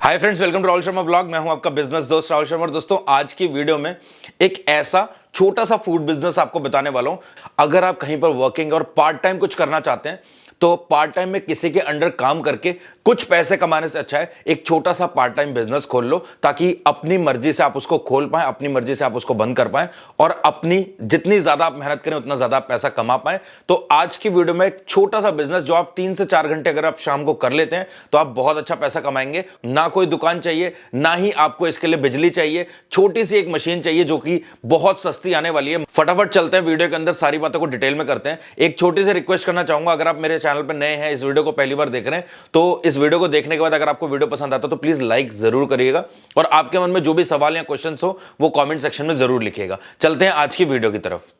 Hi friends, welcome to Rahul Sharma blog. मैं हूं आपका बिजनेस दोस्त राहुल शर्मा। और दोस्तों, आज की वीडियो में एक ऐसा छोटा सा फूड बिजनेस आपको बताने वाला हूं। अगर आप कहीं पर वर्किंग और पार्ट टाइम कुछ करना चाहते हैं तो पार्ट टाइम में किसी के अंडर काम करके कुछ पैसे कमाने से अच्छा है एक छोटा सा पार्ट टाइम बिजनेस खोल लो, ताकि अपनी मर्जी से आप उसको खोल पाएं, अपनी मर्जी से आप उसको बंद कर पाएं और अपनी जितनी ज्यादा आप मेहनत करें उतना ज्यादा आप पैसा कमा पाएं। तो आज की वीडियो में एक छोटा सा बिजनेस जो आप 3 से 4 घंटे अगर आप शाम को कर लेते हैं तो आप बहुत अच्छा पैसा कमाएंगे। ना कोई दुकान चाहिए, ना ही आपको इसके लिए बिजली चाहिए, छोटी सी एक मशीन चाहिए जो कि बहुत सस्ती आने वाली है। फटाफट चलते हैं वीडियो के अंदर, सारी बातों को डिटेल में करते हैं। एक छोटी सी रिक्वेस्ट करना चाहूंगा, अगर आप मेरे चैनल पर नए हैं, इस वीडियो को पहली बार देख रहे हैं, तो इस वीडियो को देखने के बाद अगर आपको वीडियो पसंद आता है तो प्लीज लाइक जरूर करिएगा और आपके मन में जो भी सवाल या क्वेश्चन हो वो कमेंट सेक्शन में जरूर लिखिएगा। चलते हैं आज की वीडियो की तरफ।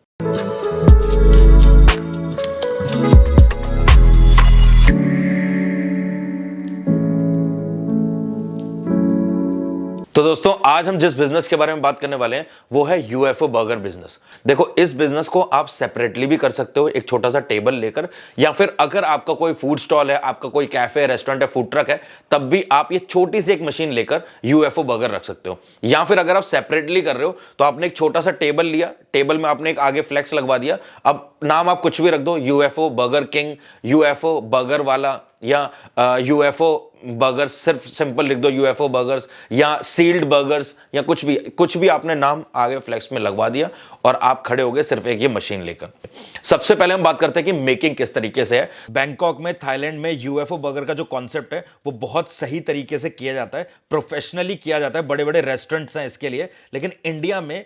तो दोस्तों, आज हम जिस बिजनेस के बारे में बात करने वाले हैं वो है यूएफओ बर्गर बिजनेस। देखो, इस बिजनेस को आप सेपरेटली भी कर सकते हो, एक छोटा सा टेबल लेकर, या फिर अगर आपका कोई फूड स्टॉल है, आपका कोई कैफे, रेस्टोरेंट है, फूड ट्रक है, तब भी आप ये छोटी सी एक मशीन लेकर यूएफओ बर्गर रख सकते हो। या फिर अगर आप सेपरेटली कर रहे हो तो आपने एक छोटा सा टेबल लिया, टेबल में आपने एक आगे फ्लेक्स लगवा दिया। अब नाम आप कुछ भी रख दो, UFO burger king, UFO burger वाला, या यूएफओ बर्गर्स, सिर्फ सिंपल लिख दो यूएफओ बर्गर्स, या सील्ड बर्गर्स, या कुछ भी आपने नाम आगे फ्लेक्स में लगवा दिया और आप खड़े हो गए सिर्फ एक ये मशीन लेकर। सबसे पहले हम बात करते हैं कि मेकिंग किस तरीके से है। बैंकॉक में, थाईलैंड में यूएफओ बर्गर का जो कॉन्सेप्ट है वो बहुत सही तरीके से किया जाता है, प्रोफेशनली किया जाता है, बड़े बड़े रेस्टोरेंट्स हैं इसके लिए। लेकिन इंडिया में,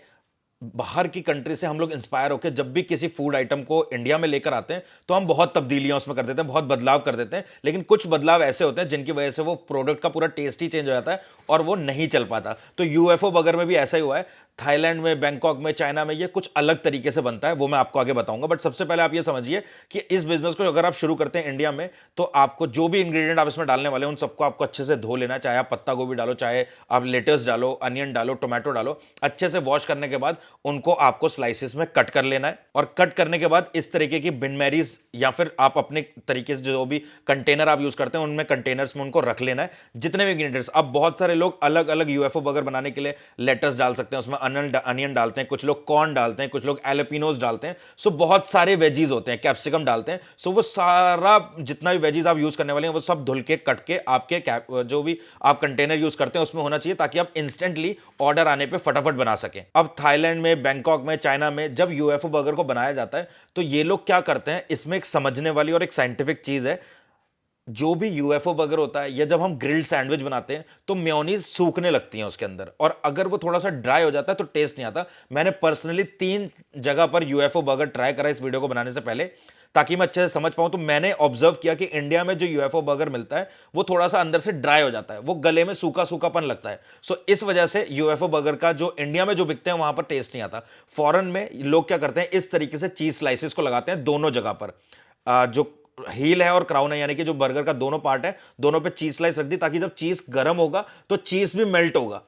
बाहर की कंट्री से हम लोग इंस्पायर होकर जब भी किसी फूड आइटम को इंडिया में लेकर आते हैं तो हम बहुत तब्दीलियां उसमें कर देते हैं, बहुत बदलाव कर देते हैं। लेकिन कुछ बदलाव ऐसे होते हैं जिनकी वजह से वो प्रोडक्ट का पूरा टेस्ट ही चेंज हो जाता है और वो नहीं चल पाता। तो यूएफओ बर्गर में भी ऐसा ही हुआ है। थाईलैंड में, बैंकॉक में, चाइना में ये कुछ अलग तरीके से बनता है, वो मैं आपको आगे बताऊंगा। बट सबसे पहले आप ये समझिए कि इस बिजनेस को अगर आप शुरू करते हैं इंडिया में, तो आपको जो भी इंग्रेडिएंट आप इसमें डालने वाले हैं उन सबको आपको अच्छे से धो लेना है। चाहे आप पत्ता गोभी डालो, चाहे आप लेटस डालो, अनियन डालो, टोमेटो डालो, अच्छे से वॉश करने के बाद उनको आपको स्लाइसिस में कट कर लेना है। और कट करने के बाद इस तरीके की बिन मैरीज या फिर आप अपने तरीके से जो भी कंटेनर आप यूज करते हैं उनमें, कंटेनर्स में उनको रख लेना है जितने भी इंग्रेडिएंट्स। अब बहुत सारे लोग अलग अलग यूएफओ बर्गर बनाने के लिए लेटस डाल सकते हैं, उसमें अनियन डालते हैं, कुछ लोग कॉर्न डालते हैं, कुछ लोग एलोपिनोस डालते हैं। सो बहुत सारे वेजीज होते हैं, कैप्सिकम डालते हैं। सो वो सारा जितना भी वेजीज आप यूज करने वाले हैं वो सब धुल के कट के आपके जो भी आप कंटेनर यूज करते हैं उसमें होना चाहिए, ताकि आप इंस्टेंटली ऑर्डर आने पे फटाफट बना सकें। अब थाईलैंड में, बैंकॉक में, चाइना में जब यूएफओ बर्गर को बनाया जाता है तो ये लोग क्या करते हैं, इसमें एक समझने वाली और एक साइंटिफिक चीज है। जो भी यूएफओ बर्गर होता है या जब हम ग्रिल्ड सैंडविच बनाते हैं तो मेयोनीज सूखने लगती है उसके अंदर, और अगर वो थोड़ा सा ड्राई हो जाता है तो टेस्ट नहीं आता। मैंने पर्सनली 3 जगह पर यूएफओ बर्गर ट्राई करा इस वीडियो को बनाने से पहले, ताकि मैं अच्छे से समझ पाऊं। तो मैंने ऑब्जर्व किया कि इंडिया में जो यूएफओ बर्गर मिलता है वो थोड़ा सा अंदर से ड्राई हो जाता है, वो गले में सूखा सूखापन लगता है। सो इस वजह से यूएफओ बर्गर का जो इंडिया में जो बिकते हैं वहां पर टेस्ट नहीं आता। फॉरेन में लोग क्या करते हैं, इस तरीके से चीज स्लाइसिस को लगाते हैं दोनों जगह पर, जो हील है और क्राउन है, यानी कि जो बर्गर का दोनों पार्ट है दोनों पे चीज स्लाइस रख दी, ताकि जब चीज गर्म होगा तो चीज भी मेल्ट होगा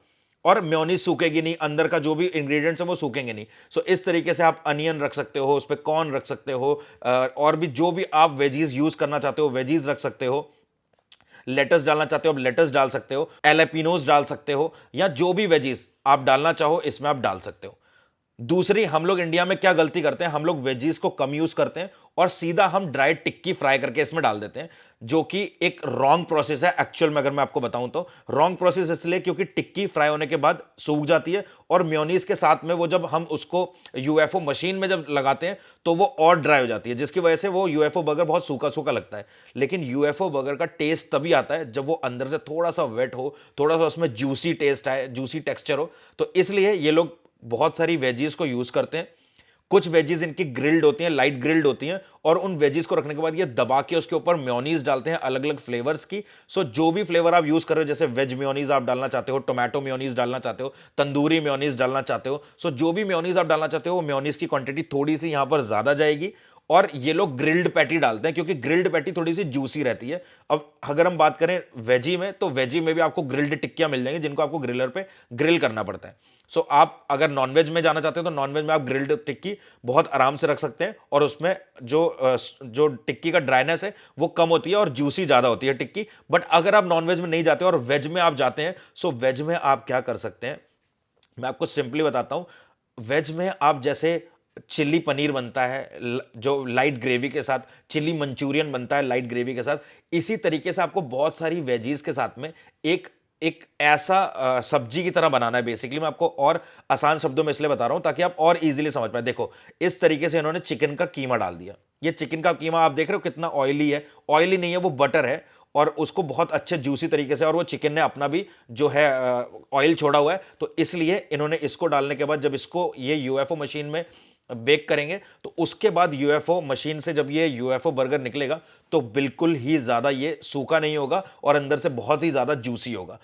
और मेयोनीज सूखेगी नहीं, अंदर का जो भी इंग्रेडिएंट्स है वो सूखेंगे नहीं। सो इस तरीके से आप अनियन रख सकते हो, उस पर कॉर्न रख सकते हो, और भी जो भी आप वेजीज यूज करना चाहते हो वेजीज रख सकते हो। लेटस डालना चाहते हो आप लेटस डाल सकते हो, एलेपिनोस डाल सकते हो, या जो भी वेजीज आप डालना चाहो इसमें आप डाल सकते हो। दूसरी, हम लोग इंडिया में क्या गलती करते हैं, हम लोग वेजीज को कम यूज करते हैं और सीधा हम ड्राई टिक्की फ्राई करके इसमें डाल देते हैं, जो कि एक रॉन्ग प्रोसेस है एक्चुअल में। अगर मैं आपको बताऊं तो रॉन्ग प्रोसेस इसलिए क्योंकि टिक्की फ्राई होने के बाद सूख जाती है और मेयोनीज के साथ में वो जब हम उसको यूएफओ मशीन में जब लगाते हैं तो वो और ड्राई हो जाती है, जिसकी वजह से वो यूएफओ बर्गर बहुत सूखा सूखा लगता है। लेकिन यूएफओ बर्गर का टेस्ट तभी आता है जब वो अंदर से थोड़ा सा वेट हो, थोड़ा सा उसमें जूसी टेस्ट आए, जूसी टेक्सचर हो। तो इसलिए ये लोग बहुत सारी वेजीज को यूज करते हैं। कुछ वेजीज इनकी ग्रिल्ड होती हैं, लाइट ग्रिल्ड होती हैं, और उन वेजीज को रखने के बाद ये दबा के उसके ऊपर मेयोनीज डालते हैं अलग अलग फ्लेवर्स की। सो जो भी फ्लेवर आप यूज कर रहे हो, जैसे वेज मेयोनीज आप डालना चाहते हो, टोमेटो मेयोनीज डालना चाहते हो, तंदूरी मेयोनीज डालना चाहते हो, सो जो भी मेयोनीज आप डालना चाहते हो वो मेयोनीज की क्वांटिटी थोड़ी सी यहां पर ज्यादा जाएगी और ये लोग ग्रिल्ड पैटी डालते हैं क्योंकि ग्रिल्ड पैटी थोड़ी सी जूसी रहती है। अब अगर हम बात करें वेजी में, तो वेजी में भी आपको ग्रिल्ड टिक्कियां मिल जाएंगी जिनको आपको ग्रिलर पे ग्रिल करना पड़ता है। सो आप अगर नॉनवेज में जाना चाहते हो तो नॉनवेज में आप ग्रिल्ड टिक्की बहुत आराम से रख सकते हैं और उसमें जो टिक्की का ड्राइनेस है वो कम होती है और जूसी ज्यादा होती है टिक्की। बट अगर आप नॉनवेज में नहीं जाते और वेज में आप जाते हैं, सो वेज में आप क्या कर सकते हैं, मैं आपको सिंपली बताता हूं। वेज में आप जैसे चिल्ली पनीर बनता है जो लाइट ग्रेवी के साथ, चिल्ली मंचूरियन बनता है लाइट ग्रेवी के साथ, इसी तरीके से आपको बहुत सारी वेजीज के साथ में एक एक ऐसा सब्जी की तरह बनाना है। बेसिकली मैं आपको और आसान शब्दों में इसलिए बता रहा हूं ताकि आप और इजीली समझ पाए। देखो इस तरीके से इन्होंने चिकन का कीमा डाल दिया। ये चिकन का कीमा आप देख रहे हो कितना ऑयली है, ऑयली नहीं है वो बटर है और उसको बहुत अच्छे जूसी तरीके से, और वो चिकन ने अपना भी जो है ऑयल छोड़ा हुआ है, तो इसलिए इन्होंने इसको डालने के बाद जब इसको ये यूएफओ मशीन में बेक करेंगे तो उसके बाद यूएफओ मशीन से जब ये यूएफओ बर्गर निकलेगा तो बिल्कुल ही ज्यादा ये सूखा नहीं होगा और अंदर से बहुत ही ज्यादा जूसी होगा।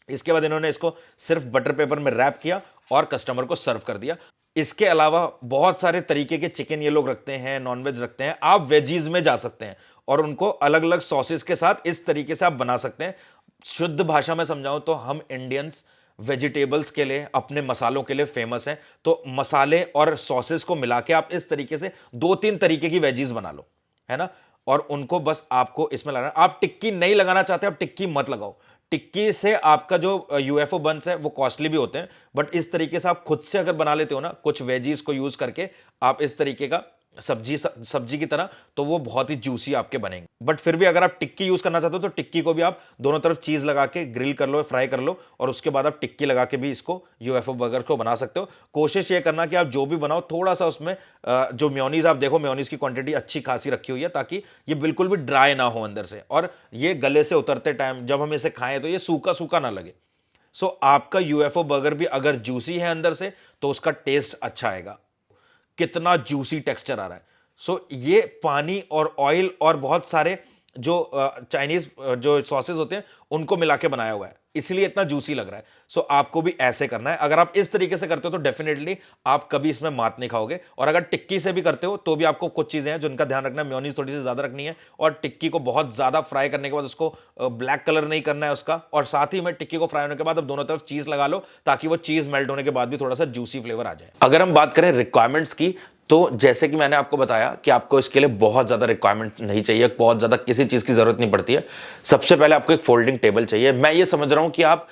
इसके बाद इन्होंने इसको सिर्फ बटर पेपर में रैप किया और कस्टमर को सर्व कर दिया। इसके अलावा बहुत सारे तरीके के चिकन ये लोग रखते हैं, नॉनवेज रखते हैं। आप वेजीज में जा सकते हैं और उनको अलग अलग सॉसेस के साथ इस तरीके से आप बना सकते हैं। शुद्ध भाषा में समझाऊं तो हम इंडियंस वेजिटेबल्स के लिए, अपने मसालों के लिए फेमस हैं। तो मसाले और सॉसेस को मिला के आप इस तरीके से 2-3 तरीके की वेजीज बना लो, है ना, और उनको बस आपको इसमें लगाना। आप टिक्की नहीं लगाना चाहते, आप टिक्की मत लगाओ। टिक्की से आपका जो यूएफओ बन्स है वो कॉस्टली भी होते हैं, बट इस तरीके से आप खुद से अगर बना लेते हो ना कुछ वेजीज को यूज करके, आप इस तरीके का सब्जी की तरह, तो वो बहुत ही जूसी आपके बनेंगे। बट फिर भी अगर आप टिक्की यूज करना चाहते हो तो टिक्की को भी आप दोनों तरफ चीज लगा के ग्रिल कर लो, फ्राई कर लो, और उसके बाद आप टिक्की लगा के भी इसको यूएफओ बर्गर को बना सकते हो। कोशिश ये करना कि आप जो भी बनाओ थोड़ा सा उसमें जो मेयोनीज, आप देखो मेयोनीज की क्वांटिटी अच्छी खासी रखी हुई है ताकि ये बिल्कुल भी ड्राई ना हो अंदर से, और ये गले से उतरते टाइम जब हम इसे खाएं तो ये सूखा सूखा ना लगे। सो आपका यूएफओ बर्गर भी अगर जूसी है अंदर से तो उसका टेस्ट अच्छा आएगा। कितना जूसी टेक्सचर आ रहा है। सो ये पानी और ऑयल और बहुत सारे जो चाइनीज जो सॉसेस होते हैं उनको मिला के बनाया हुआ है, इसलिए इतना जूसी लग रहा है। सो आपको भी ऐसे करना है। अगर आप इस तरीके से करते हो तो डेफिनेटली आप कभी इसमें मात नहीं खाओगे। और अगर टिक्की से भी करते हो तो भी आपको कुछ चीजें हैं जिनका ध्यान रखना है। मेयोनीज थोड़ी सी ज्यादा रखनी है और टिक्की को बहुत ज्यादा फ्राई करने के बाद उसको ब्लैक कलर नहीं करना है उसका, और साथ ही में टिक्की को फ्राई होने के बाद अब दोनों तरफ चीज लगा लो ताकि वो चीज मेल्ट होने के बाद भी थोड़ा सा जूसी फ्लेवर आ जाए। अगर हम बात करें रिक्वायरमेंट्स की, तो जैसे कि मैंने आपको बताया कि आपको इसके लिए बहुत ज़्यादा रिक्वायरमेंट नहीं चाहिए, बहुत ज़्यादा किसी चीज़ की ज़रूरत नहीं पड़ती है। सबसे पहले आपको एक फोल्डिंग टेबल चाहिए। मैं ये समझ रहा हूं कि आप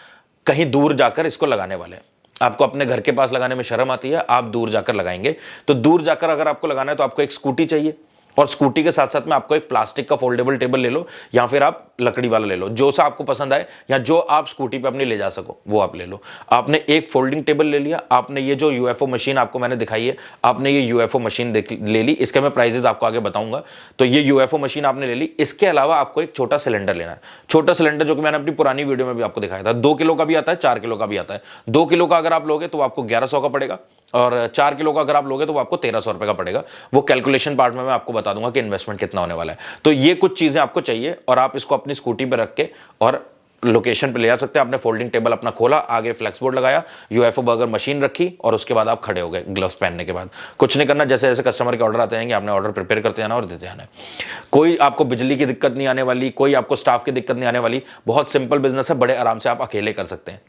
कहीं दूर जाकर इसको लगाने वाले हैं, आपको अपने घर के पास लगाने में शर्म आती है, आप दूर जाकर लगाएंगे। तो दूर जाकर अगर आपको लगाना है तो आपको एक स्कूटी चाहिए, और स्कूटी के साथ साथ में आपको एक प्लास्टिक का फोल्डेबल टेबल ले लो या फिर आप लकड़ी वाला ले लो, जो सा आपको पसंद आए या जो आप स्कूटी पे अपनी ले जा सको वो आप ले लो। आपने एक फोल्डिंग टेबल ले लिया, आपने ये जो यूएफओ मशीन आपको मैंने दिखाई है, आपने ये यूएफओ मशीन ले ली। इसके मैं प्राइजेस आपको आगे बताऊंगा। तो ये यूएफओ मशीन आपने ले ली। इसके अलावा आपको एक छोटा सिलेंडर लेना है। छोटा सिलेंडर जो कि मैंने अपनी पुरानी वीडियो में भी आपको दिखाया था, 2 किलो का भी आता है, 4 किलो का भी आता है। 2 किलो का अगर आप लोगे तो आपको 1100 का पड़ेगा, और 4 किलो का अगर आप लोगे तो वो आपको 1300 रुपए का पड़ेगा। वो कैलकुलेशन पार्ट में मैं आपको बता दूंगा कि इन्वेस्टमेंट कितना होने वाला है। तो ये कुछ चीजें आपको चाहिए, और आप इसको अपनी स्कूटी पे रख के और लोकेशन पे ले जा सकते हैं। आपने फोल्डिंग टेबल अपना खोला, आगे फ्लेक्स बोर्ड लगाया, यूएफओ बर्गर मशीन रखी, और उसके बाद आप खड़े हो गए। ग्लव्स पहनने के बाद कुछ नहीं करना, जैसे जैसे कस्टमर के ऑर्डर आते हैं आपने ऑर्डर प्रिपेयर करते जाना और देते जाना है। कोई आपको बिजली की दिक्कत नहीं आने वाली, कोई आपको स्टाफ की दिक्कत नहीं आने वाली। बहुत सिंपल बिजनेस है, बड़े आराम से आप अकेले कर सकते हैं।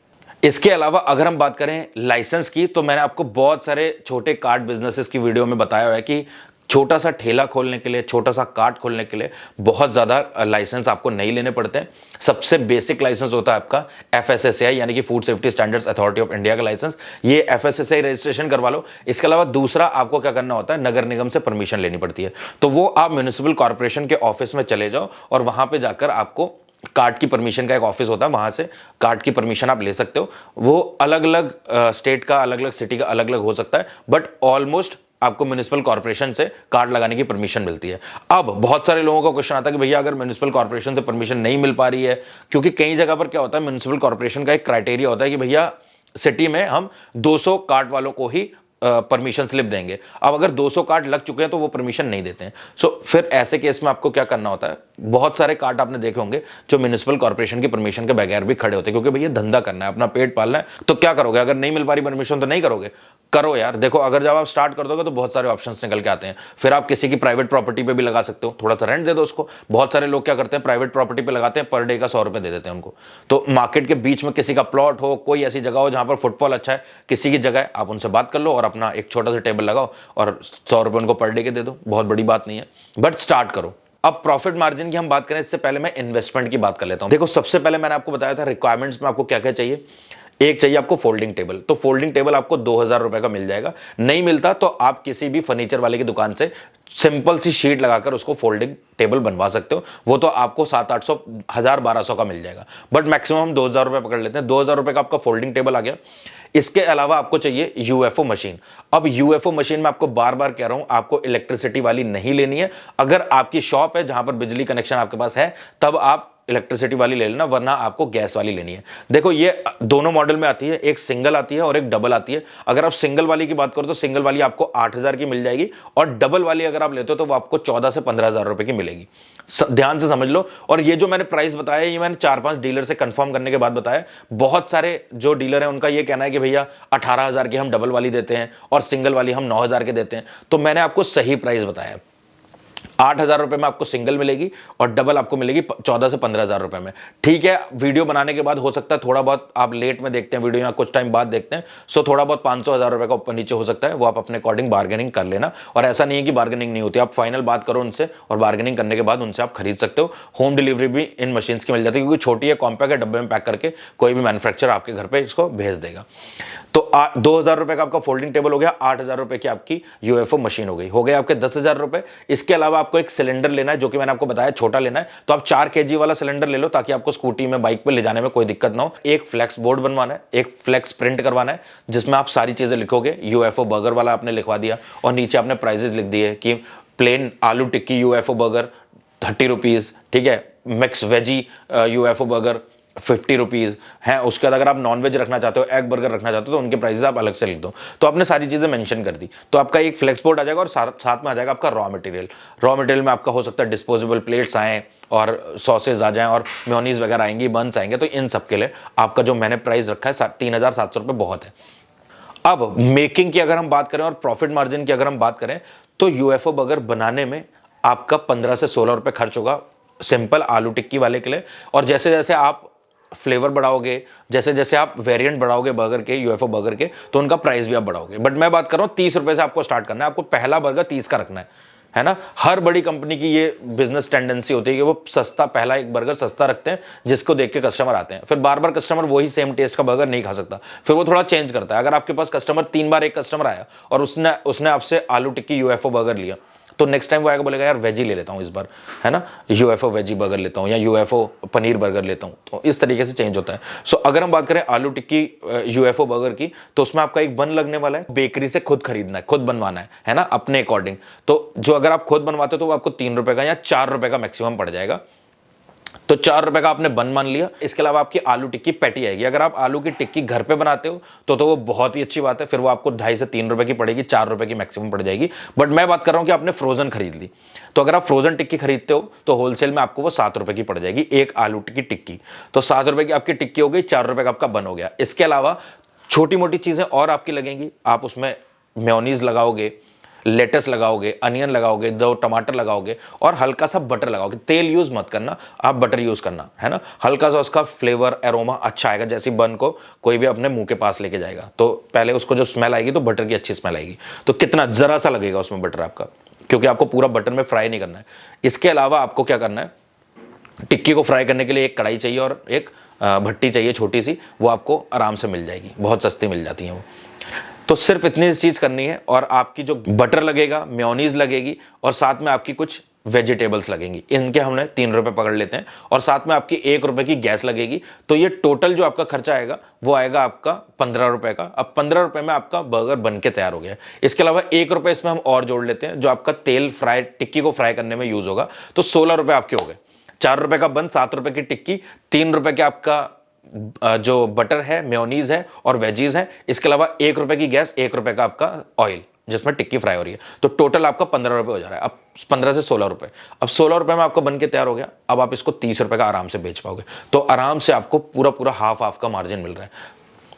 इसके अलावा अगर हम बात करें लाइसेंस की, तो मैंने आपको बहुत सारे छोटे कार्ट बिजनेसेस की वीडियो में बताया हुआ है कि छोटा सा ठेला खोलने के लिए, छोटा सा कार्ट खोलने के लिए बहुत ज़्यादा लाइसेंस आपको नहीं लेने पड़ते हैं। सबसे बेसिक लाइसेंस होता है आपका एफएसएसएआई, यानी कि food safety standards authority of India का लाइसेंस। ये एफएसएसएआई रजिस्ट्रेशन करवा लो। इसके अलावा दूसरा आपको क्या करना होता है, नगर निगम से परमिशन लेनी पड़ती है। तो वो आप म्यूनिसिपल कॉर्पोरेशन के ऑफिस में चले जाओ और वहां पर जाकर आपको कार्ड की परमिशन का एक ऑफिस होता है, वहां से कार्ड की परमिशन आप ले सकते हो। वो अलग अलग स्टेट का, अलग अलग सिटी का अलग अलग हो सकता है, बट ऑलमोस्ट आपको म्युनिसिपल कॉर्पोरेशन से कार्ड लगाने की परमिशन मिलती है। अब बहुत सारे लोगों का क्वेश्चन आता है कि भैया अगर म्युनिसिपल कॉर्पोरेशन से परमिशन नहीं मिल पा रही है, क्योंकि कई जगह पर क्या होता है, म्युनिसिपल कॉर्पोरेशन का एक क्राइटेरिया होता है कि भैया सिटी में हम 200 कार्ड वालों को ही परमिशन स्लिप देंगे। अब अगर 200 कार्ट लग चुके हैं तो वो परमिशन नहीं देते हैं। सो फिर ऐसे केस में आपको क्या करना होता है, बहुत सारे कार्ट आपने देखे होंगे जो म्युनिसिपल कॉर्पोरेशन की परमिशन के बगैर भी खड़े होते हैं, क्योंकि भैया धंधा करना है, अपना पेट पालना है। तो क्या करोगे, अगर नहीं मिल पा रही परमिशन तो नहीं करोगे, करो यार। देखो अगर जब आप स्टार्ट कर दोगे तो बहुत सारे ऑप्शंस निकल के आते हैं। फिर आप किसी की प्राइवेट प्रॉपर्टी पे भी लगा सकते हो, थोड़ा सा रेंट दे दो उसको। बहुत सारे लोग क्या करते हैं, प्राइवेट प्रॉपर्टी पे लगाते हैं, पर डे का 100 रुपए दे देते हैं उनको। तो मार्केट के बीच में किसी का प्लॉट हो, कोई ऐसी जगह हो जहां पर फुटफॉल अच्छा है, किसी की जगह है, आप उनसे बात कर लो और अपना एक छोटा सा टेबल लगाओ और 100 रुपए उनको पर डे के दे दो। बहुत बड़ी बात नहीं है, बट स्टार्ट करो। अब प्रॉफिट मार्जिन की हम बात करें इससे पहले मैं इन्वेस्टमेंट की बात कर लेता हूं। देखो सबसे पहले मैंने आपको बताया था रिक्वायरमेंट्स में आपको क्या क्या चाहिए। एक चाहिए आपको फोल्डिंग टेबल, तो फोल्डिंग टेबल आपको 2000 रुपए का मिल जाएगा। नहीं मिलता तो आप किसी भी फर्नीचर वाले की दुकान से सिंपल सी शीट लगाकर उसको फोल्डिंग टेबल बनवा सकते हो। वो तो आपको 700-800 1000-1200 का मिल जाएगा, बट मैक्सिमम हम 2000 रुपए पकड़ लेते हैं। 2000 रुपए का आपका फोल्डिंग टेबल आ गया। इसके अलावा आपको चाहिए यूएफओ मशीन। अब यूएफओ मशीन में आपको बार बार कह रहा हूं, आपको इलेक्ट्रिसिटी वाली नहीं लेनी है। अगर आपकी शॉप है जहां पर बिजली कनेक्शन आपके पास है, तब आप इलेक्ट्रिसिटी वाली ले लेना, वरना आपको गैस वाली लेनी है। देखो ये दोनों मॉडल में आती है, एक सिंगल आती है और एक डबल आती है। अगर आप सिंगल वाली की बात करो तो सिंगल वाली आपको 8000 की मिल जाएगी, और डबल वाली अगर आप लेते हो तो वो आपको 14 से 15,000 रुपए की मिलेगी। ध्यान से समझ लो। और ये जो मैंने प्राइस बताया, ये मैंने 4-5 डीलर से कंफर्म करने के बाद बताया। बहुत सारे जो डीलर हैं उनका ये कहना है कि भैया 18,000 की हम डबल वाली देते हैं और सिंगल वाली हम 9,000 के देते हैं। तो मैंने आपको सही प्राइस बताया। 8,000 रुपए में आपको सिंगल मिलेगी और डबल आपको मिलेगी 14 से 15,000 रुपए में। ठीक है, वीडियो बनाने के बाद हो सकता है थोड़ा बहुत आप लेट में देखते हैं वीडियो या कुछ टाइम बाद देखते हैं, सो थोड़ा बहुत 500-1000 रुपए का ऊपर नीचे हो सकता है, वो आप अपने अकॉर्डिंग बार्गेनिंग कर लेना। और ऐसा नहीं है कि बार्गेनिंग नहीं होती, आप फाइनल बात करो उनसे और बार्गेनिंग करने के बाद उनसे आप खरीद सकते हो। होम डिलीवरी भी इन मशीन्स की मिल जाती है, क्योंकि छोटी है, कॉम्पैक्ट है, डब्बे में पैक करके कोई भी मैन्युफैक्चरर आपके घर पे इसको भेज देगा। तो 2000 रुपए का आपका फोल्डिंग टेबल हो गया, 8000 रुपए की आपकी यूएफओ मशीन हो गए आपके 10,000 रुपए। इसके अलावा आपको एक सिलेंडर लेना है, जो कि मैंने आपको बताया छोटा लेना है, तो आप 4 केजी वाला सिलेंडर ले लो, ताकि आपको स्कूटी में, बाइक पे ले जाने में कोई दिक्कत ना हो। एक फ्लेक्स बोर्ड बनवाना है, एक फ्लेक्स प्रिंट करवाना है, जिसमें आप सारी चीजें लिखोगे। यूएफओ बर्गर वाला आपने लिखवा दिया और नीचे आपने प्राइजेस लिख दिए कि प्लेन आलू टिक्की यूएफओ बर्गर 30 रुपीज, ठीक है, mix veggie UFO burger 50 rupees है। उसके बाद अगर आप नॉनवेज रखना चाहते हो, एग बर्गर रखना चाहते हो, तो उनके प्राइसेस आप अलग से लिख दो। तो आपने सारी चीजें मेंशन कर दी, तो आपका एक फ्लेक्स बोर्ड आ जाएगा और साथ में आ जाएगा आपका रॉ मटेरियल। रॉ मटेरियल में आपका हो सकता है डिस्पोजेबल प्लेट्स आए और सॉसेज आ जाएं और मेयोनीज वगैरह आएंगी, बंस आएंगे। तो इन सब के लिए आपका जो मैंने प्राइस रखा है 3700 रुपये बहुत है। अब मेकिंग की अगर हम बात करें और प्रॉफिट मार्जिन की अगर हम बात करें, तो यूएफओ बर्गर बनाने में आपका 15 से 16 रुपए खर्च होगा सिंपल आलू टिक्की वाले के लिए। और जैसे जैसे आप फ्लेवर बढ़ाओगे, जैसे जैसे आप वेरिएंट बढ़ाओगे बर्गर के, यूएफओ बर्गर के, तो उनका प्राइस भी आप बढ़ाओगे। बट मैं बात कर रहा हूं 30 रुपए से आपको स्टार्ट करना है। आपको पहला बर्गर 30 का रखना है ना। हर बड़ी कंपनी की ये बिजनेस टेंडेंसी होती है कि वो सस्ता, पहला एक बर्गर सस्ता रखते हैं, जिसको देख के कस्टमर आते हैं। फिर बार बार कस्टमर वही सेम टेस्ट का बर्गर नहीं खा सकता, फिर वो थोड़ा चेंज करता है। अगर आपके पास कस्टमर 3 बार, एक कस्टमर आया और उसने आपसे आलू टिक्की यूएफओ बर्गर लिया, तो नेक्स्ट टाइम वो आएगा, बोलेगा यार वेजी ले लेता हूँ इस बार, है ना, यूएफओ वेजी बर्गर लेता हूँ या यूएफओ पनीर बर्गर लेता हूँ। तो इस तरीके से चेंज होता है। सो अगर हम बात करें आलू टिक्की यूएफओ बर्गर की, तो उसमें आपका एक बन लगने वाला है, बेकरी से खुद खरीदना है, खुद बनवाना है ना, अपने अकॉर्डिंग। तो जो अगर आप खुद बनवाते हो तो वो आपको 3 रुपए का या 4 रुपए का मैक्सिमम पड़ जाएगा। तो 4 रुपए का आपने बन मान लिया। इसके अलावा आपकी आलू टिक्की पैटी आएगी। अगर आप आलू की टिक्की घर पे बनाते हो तो वो बहुत ही अच्छी बात है, फिर वो आपको 2.5 से 3 रुपए की पड़ेगी, 4 रुपए की मैक्सिमम पड़ जाएगी। बट मैं बात कर रहा हूं कि आपने फ्रोजन खरीद ली, तो अगर आप फ्रोजन टिक्की खरीदते हो तो होलसेल में आपको वो 7 रुपए की पड़ जाएगी, एक आलू की टिक्की। तो 7 रुपए की आपकी टिक्की हो गई, 4 रुपए का आपका बन हो गया। इसके अलावा छोटी मोटी चीजें और आपकी लगेंगी। आप उसमें मेयोनीज लगाओगे, लेटस लगाओगे, अनियन लगाओगे, 2 टमाटर लगाओगे और हल्का सा बटर लगाओगे। तेल यूज मत करना, आप बटर यूज करना, है ना। हल्का सा उसका फ्लेवर, एरोमा अच्छा आएगा। जैसे बन को कोई भी अपने मुंह के पास लेके जाएगा तो पहले उसको जो स्मेल आएगी तो बटर की अच्छी स्मेल आएगी। तो कितना जरा सा लगेगा उसमें बटर आपका, क्योंकि आपको पूरा बटर में फ्राई नहीं करना है। इसके अलावा आपको क्या करना है, टिक्की को फ्राई करने के लिए एक कढ़ाई चाहिए और एक भट्टी चाहिए छोटी सी, वो आपको आराम से मिल जाएगी, बहुत सस्ती मिल जाती है वो। तो सिर्फ इतनी चीज करनी है और आपकी जो बटर लगेगा, मेयोनीज लगेगी और साथ में आपकी कुछ वेजिटेबल्स लगेंगी, इनके हमने 3 रुपए पकड़ लेते हैं और साथ में आपकी 1 रुपए की गैस लगेगी। तो ये टोटल जो आपका खर्चा आएगा वो आएगा आपका 15 रुपए का। अब 15 रुपए में आपका बर्गर बन के तैयार हो गया। इसके अलावा 1 रुपए इसमें हम और जोड़ लेते हैं, जो आपका तेल फ्राई टिक्की को फ्राई करने में यूज होगा। तो 16 रुपए आपके हो गए। 4 रुपए का बन, 7 रुपए की टिक्की, 3 रुपए के आपका जो बटर है, मेयोनीज है और वेजीज है, इसके अलावा 1 रुपए की गैस, 1 रुपए का आपका ऑयल जिसमें टिक्की फ्राई हो रही है, तो टोटल आपका 15 रुपए हो जा रहा है। अब 15 से 16 रुपए, अब 16 रुपए में आपका बन के तैयार हो गया। अब आप इसको 30 रुपए का आराम से बेच पाओगे, तो आराम से आपको पूरा पूरा हाफ हाफ का मार्जिन मिल रहा है।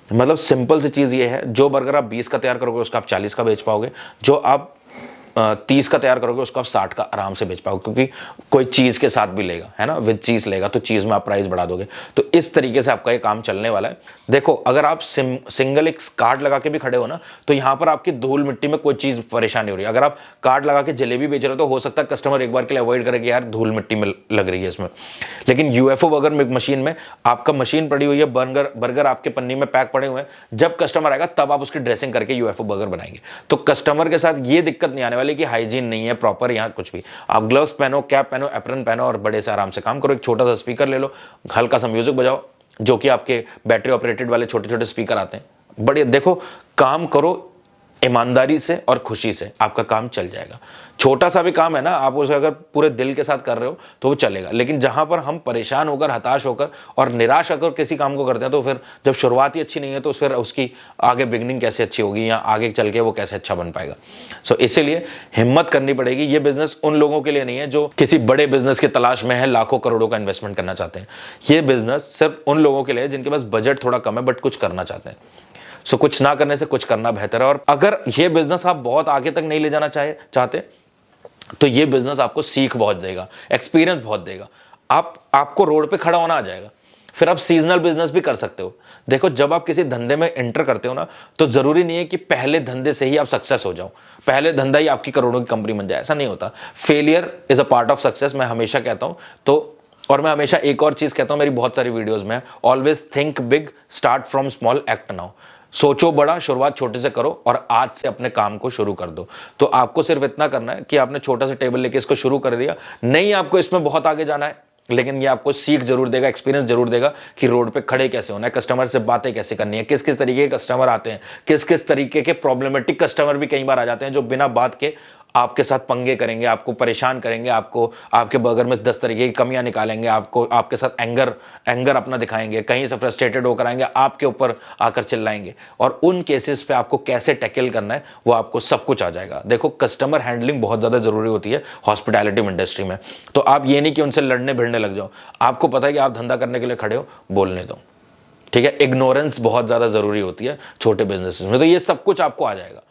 मतलब सिंपल सी चीज ये है, जो बर्गर आप 20 का तैयार करोगे उसका आप 40 का बेच पाओगे, जो आप 30 का तैयार करोगे उसको आप 60 का आराम से बेच पाओगे, क्योंकि कोई चीज के साथ भी लेगा, है ना, विद चीज लेगा तो चीज में आप प्राइस बढ़ा दोगे। तो इस तरीके से आपका ये काम चलने वाला है। देखो, अगर आप सिंगल एक कार्ड लगा के भी खड़े हो ना, तो यहां पर आपकी धूल मिट्टी में कोई चीज परेशानी हो रही है। अगर आप कार्ड लगा के जलेबी बेच रहे हो तो हो सकता है कस्टमर एक बार के लिए अवॉइड करे कि यार धूल मिट्टी में लग रही है इसमें, लेकिन यूएफओ बर्गर मशीन में आपका मशीन पड़ी हुई है, बर्गर आपके पन्नी में पैक पड़े हुए हैं, जब कस्टमर आएगा तब आप उसकी ड्रेसिंग करके यूएफओ बर्गर बनाएंगे। तो कस्टमर के साथ ये दिक्कत नहीं आने वाली कि हाइजीन नहीं है प्रॉपर, यहाँ कुछ भी। आप ग्लव्स पहनो, कैप पहनो, एप्रन पहनो और बड़े से आराम से काम करो। एक छोटा सा स्पीकर ले लो, हल्का सा म्यूजिक बजाओ, जो कि आपके बैटरी ऑपरेटेड वाले छोटे छोटे स्पीकर आते हैं। बढ़िया, देखो काम करो ईमानदारी से और खुशी से, आपका काम चल जाएगा। छोटा सा भी काम है ना, आप उसे अगर पूरे दिल के साथ कर रहे हो तो वो चलेगा। लेकिन जहां पर हम परेशान होकर, हताश होकर और निराश होकर किसी काम को करते हैं, तो फिर जब शुरुआत ही अच्छी नहीं है तो फिर उसकी आगे बिगनिंग कैसे अच्छी होगी या आगे चल के वो कैसे अच्छा बन पाएगा। सो इसीलिए हिम्मत करनी पड़ेगी। ये बिजनेस उन लोगों के लिए नहीं है जो किसी बड़े बिजनेस की तलाश में है, लाखों करोड़ों का इन्वेस्टमेंट करना चाहते हैं। ये बिजनेस सिर्फ उन लोगों के लिए है जिनके पास बजट थोड़ा कम है बट कुछ करना चाहते हैं। सो कुछ ना करने से कुछ करना बेहतर है। और अगर ये बिजनेस आप बहुत आगे तक नहीं ले जाना चाहते तो ये बिजनेस आपको सीख बहुत देगा, एक्सपीरियंस बहुत देगा। आपको रोड पे खड़ा होना आ जाएगा। फिर आप सीजनल बिजनेस भी कर सकते हो। देखो, जब आप किसी धंधे में एंटर करते हो ना, तो जरूरी नहीं है कि पहले धंधे से ही आप सक्सेस हो जाओ, पहले धंधा ही आपकी करोड़ों की कंपनी बन जाए, ऐसा नहीं होता। Failure is a part of success, मैं हमेशा कहता हूं। तो और मैं हमेशा एक और चीज कहता हूं मेरी बहुत सारी वीडियोस में, always think big, start from small, act now. सोचो बड़ा, शुरुआत छोटे से करो और आज से अपने काम को शुरू कर दो। तो आपको सिर्फ इतना करना है कि आपने छोटा सा टेबल लेके इसको शुरू कर दिया, नहीं आपको इसमें बहुत आगे जाना है, लेकिन ये आपको सीख जरूर देगा, एक्सपीरियंस जरूर देगा कि रोड पे खड़े कैसे होना है, कस्टमर से बातें कैसे करनी है, किस किस तरीके के कस्टमर आते हैं, किस किस तरीके के प्रॉब्लमेटिक कस्टमर भी कई बार आ जाते हैं जो बिना बात के आपके साथ पंगे करेंगे, आपको परेशान करेंगे, आपको आपके बर्गर में 10 तरीके की कमियां निकालेंगे, आपको आपके साथ एंगर अपना दिखाएंगे, कहीं से फ्रस्ट्रेटेड होकर आएंगे, आपके ऊपर आकर चिल्लाएंगे। और उन केसेस पे आपको कैसे टैकल करना है वो आपको सब कुछ आ जाएगा। देखो, कस्टमर हैंडलिंग बहुत ज्यादा जरूरी होती है हॉस्पिटैलिटी इंडस्ट्री में। तो आप ये नहीं कि उनसे लड़ने भिड़ने लग जाओ, आपको पता है कि आप धंधा करने के लिए खड़े हो, बोलने दो, ठीक है। इग्नोरेंस बहुत ज्यादा जरूरी होती है छोटे बिजनेस में। तो ये सब कुछ आपको आ जाएगा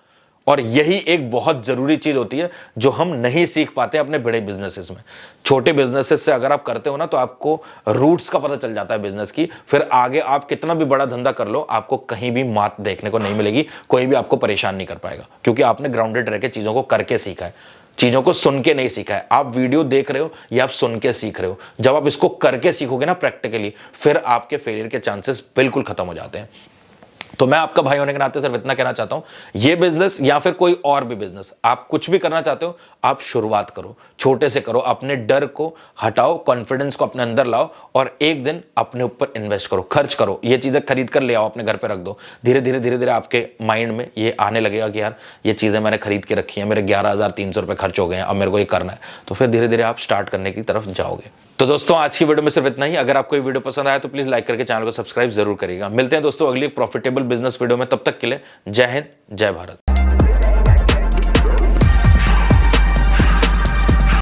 और यही एक बहुत जरूरी चीज होती है जो हम नहीं सीख पाते अपने बड़े बिजनेसेस में। छोटे बिजनेसेस से अगर आप करते हो ना, तो आपको रूट्स का पता चल जाता है बिजनेस की। फिर आगे आप कितना भी बड़ा धंधा कर लो, आपको कहीं भी मात देखने को नहीं मिलेगी, कोई भी आपको परेशान नहीं कर पाएगा, क्योंकि आपने ग्राउंडेड रह के चीजों को करके सीखा है, चीजों को सुन के नहीं सीखा है। आप वीडियो देख रहे हो या आप सुन के सीख रहे हो। जब आप इसको करके सीखोगे ना प्रैक्टिकली, फिर आपके फेलियर के चांसेस बिल्कुल खत्म हो जाते हैं। तो मैं आपका भाई होने के नाते सिर्फ इतना कहना चाहता हूं, ये बिजनेस या फिर कोई और भी बिजनेस आप कुछ भी करना चाहते हो, आप शुरुआत करो, छोटे से करो, अपने डर को हटाओ, कॉन्फिडेंस को अपने अंदर लाओ और एक दिन अपने ऊपर इन्वेस्ट करो, खर्च करो। ये चीजें खरीद कर ले आओ, अपने घर पे रख दो। धीरे धीरे आपके माइंड में ये आने लगेगा कि यार ये चीजें मैंने खरीद के रखी है, मेरे 11,300 रुपए खर्च हो गए हैं, अब मेरे को ये करना है। तो फिर धीरे धीरे आप स्टार्ट करने की तरफ जाओगे। तो दोस्तों, आज की वीडियो में सिर्फ इतना ही। अगर आपको ये वीडियो पसंद आया तो प्लीज लाइक करके चैनल को सब्सक्राइब जरूर करिएगा। मिलते हैं दोस्तों अगली प्रोफिटेबल बिजनेस वीडियो में, तब तक के लिए जय हिंद, जय भारत।